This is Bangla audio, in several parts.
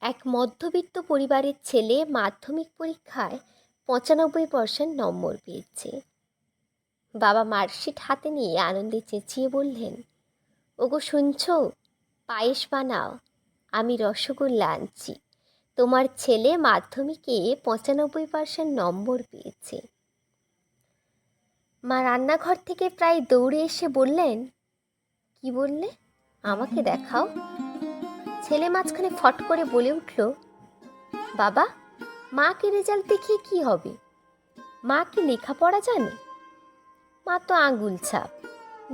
এক মধ্যবিত্ত পরিবারের ছেলে মাধ্যমিক পরীক্ষায় ৯৫% নম্বর পেয়েছে। বাবা মার্কশিট হাতে নিয়ে আনন্দে চেঁচিয়ে বললেন, ওগো শুনছো, পায়েস বানাও, আমি রসগোল্লা আনছি, তোমার ছেলে মাধ্যমিকে ৯৫% নম্বর পেয়েছে। মা রান্নাঘর থেকে প্রায় দৌড়ে এসে বললেন, কি বললে, আমাকে দেখাও। ছেলে মাঝখানে ফট করে বলে উঠল, বাবা, মাকে রেজাল্ট দেখিয়ে কি হবে? মা কি লেখাপড়া জানে? মা তো আঙুল ছাপ,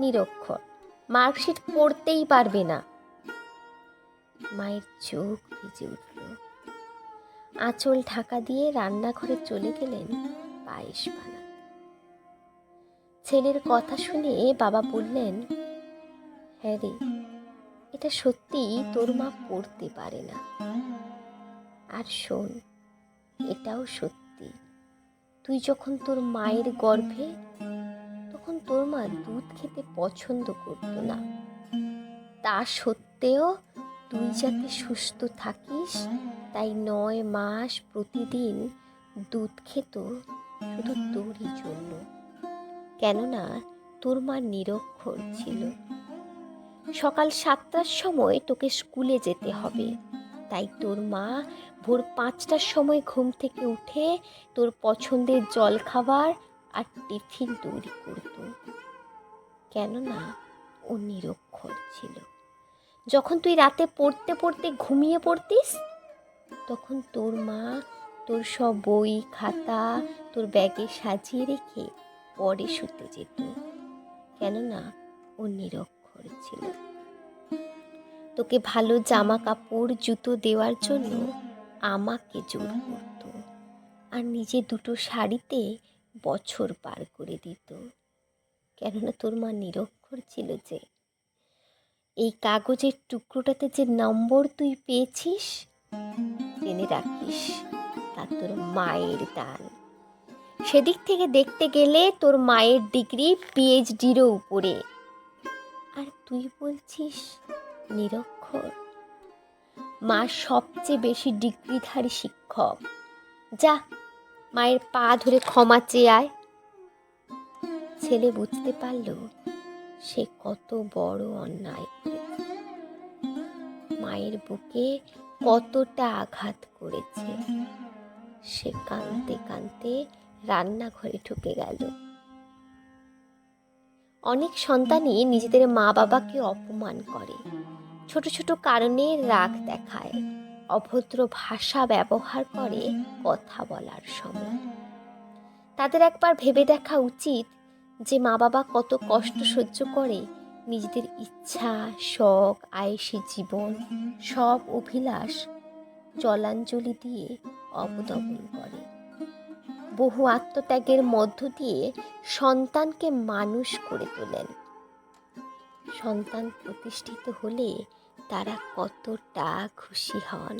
নিরক্ষর, মার্কশিট পড়তেই পারবে না। মায়ের চোখ ভিজে উঠল। আঁচল ঢাকা দিয়ে রান্নাঘরে চলে গেলেন পায়েস বানাতে। ছেলের কথা শুনে বাবা বললেন, হ্যাঁ রে, এটা সত্যি, তোর মা পড়তে পারে না। আর শোন, এটাও সত্যি, তুই যখন তোর মায়ের গর্ভে, তখন তোর মা দুধ খেতে পছন্দ করতো না। তা সত্ত্বেও তুই যাতে সুস্থ থাকিস, তাই ৯ মাস প্রতিদিন দুধ খেত শুধু তোরই জন্য। কেননা তোর মা নিরক্ষর ছিল। সকাল ৭টার সময় তোকে স্কুলে যেতে হবে, তাই তোর মা ভোর ৫টার সময় ঘুম থেকে উঠে তোর পছন্দের জলখাবার আর টিফিন তৈরি করত। কেননা ও নিরক্ষর ছিল। যখন তুই রাতে পড়তে পড়তে ঘুমিয়ে পড়তিস, তখন তোর মা তোর সব বই খাতা তোর ব্যাগে সাজিয়ে রেখে পরে শুতে যেত। কেননা ও নিরক্ষর ছিল। তোকে ভালো জামা কাপড় জুতো দেওয়ার জন্য আমাকে জোর করত, আর নিজে ২টো শাড়িতে বছর পার করে দিত। কেননা তোর মা নিরক্ষর ছিল। যে এই কাগজের টুকরোটাতে যে নম্বর তুই পেয়েছিস, জেনে রাখিস, তা তোর মায়ের দান। সেদিক থেকে দেখতে গেলে তোর মায়ের ডিগ্রি পিএইচডিরও উপরে, আর তুই বলছিস নিরক্ষর। মা সবচেয়ে বেশি ডিগ্রিধারী শিক্ষক। যা, মায়ের পা ধরে ক্ষমা চেয়ে আয়। ছেলে বুঝতে পারল সে কত বড় অন্যায় করেছে, মায়ের বুকে কতটা আঘাত করেছে। সে কাঁদতে কাঁদতে রান্নাঘরে ঢুকে গেল। অনেক সন্তানই নিজেদের মা বাবাকে অপমান করে, ছোট ছোট কারণে রাগ দেখায়, অভদ্র ভাষা ব্যবহার করে কথা বলার সময়। তাদের একবার ভেবে দেখা উচিত যে মা বাবা কত কষ্ট সহ্য করে নিজেদের ইচ্ছা, শখ, আয়েশি জীবন, সব অভিলাষ জলাঞ্জলি দিয়ে অবদমন করে। বহু আত্মত্যাগের মধ্য দিয়ে সন্তানকে মানুষ করে তোলেন। সন্তান প্রতিষ্ঠিত হলে তারা কতটা খুশি হন।